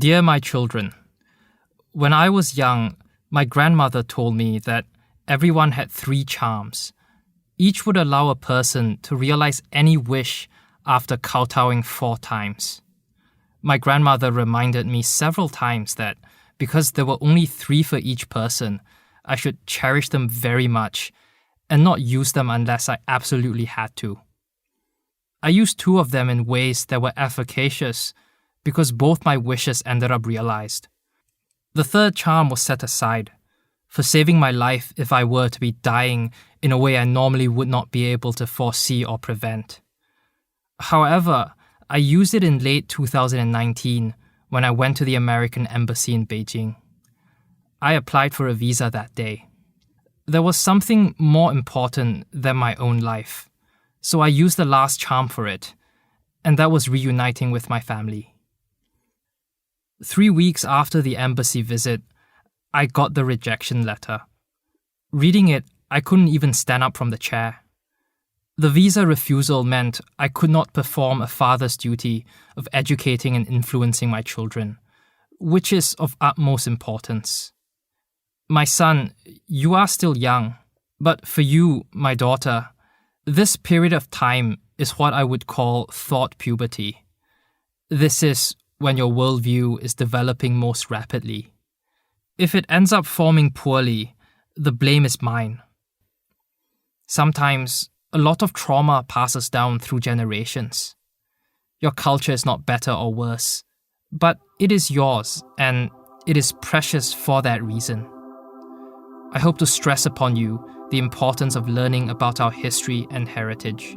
Dear my children, when I was young, my grandmother told me that everyone had 3 charms. Each would allow a person to realize any wish after kowtowing 4 times. My grandmother reminded me several times that because there were only 3 for each person, I should cherish them very much and not use them unless I absolutely had to. I used 2 of them in ways that were efficacious because both my wishes ended up realized. The 3rd charm was set aside for saving my life if I were to be dying in a way I normally would not be able to foresee or prevent. However, I used it in late 2019 when I went to the American Embassy in Beijing. I applied for a visa that day. There was something more important than my own life, so I used the last charm for it, and that was reuniting with my family. 3 weeks after the embassy visit, I got the rejection letter. Reading it, I couldn't even stand up from the chair. The visa refusal meant I could not perform a father's duty of educating and influencing my children, which is of utmost importance. My son, you are still young, but for you, my daughter, this period of time is what I would call thought puberty. This is when your worldview is developing most rapidly. If it ends up forming poorly, the blame is mine. Sometimes, a lot of trauma passes down through generations. Your culture is not better or worse, but it is yours, and it is precious for that reason. I hope to stress upon you the importance of learning about our history and heritage.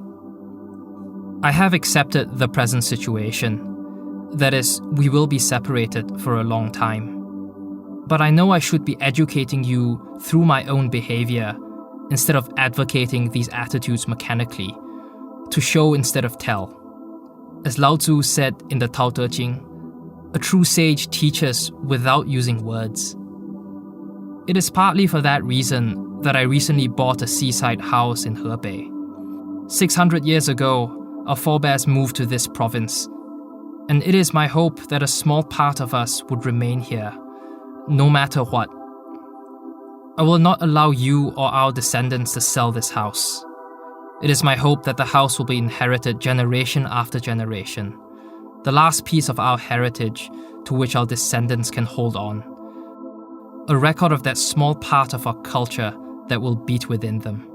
I have accepted the present situation. That is, we will be separated for a long time. But I know I should be educating you through my own behavior instead of advocating these attitudes mechanically, to show instead of tell. As Lao Tzu said in the Tao Te Ching, a true sage teaches without using words. It is partly for that reason that I recently bought a seaside house in Hebei. 600 years ago, our forebears moved to this province, and it is my hope that a small part of us would remain here, no matter what. I will not allow you or our descendants to sell this house. It is my hope that the house will be inherited generation after generation, the last piece of our heritage to which our descendants can hold on, a record of that small part of our culture that will beat within them.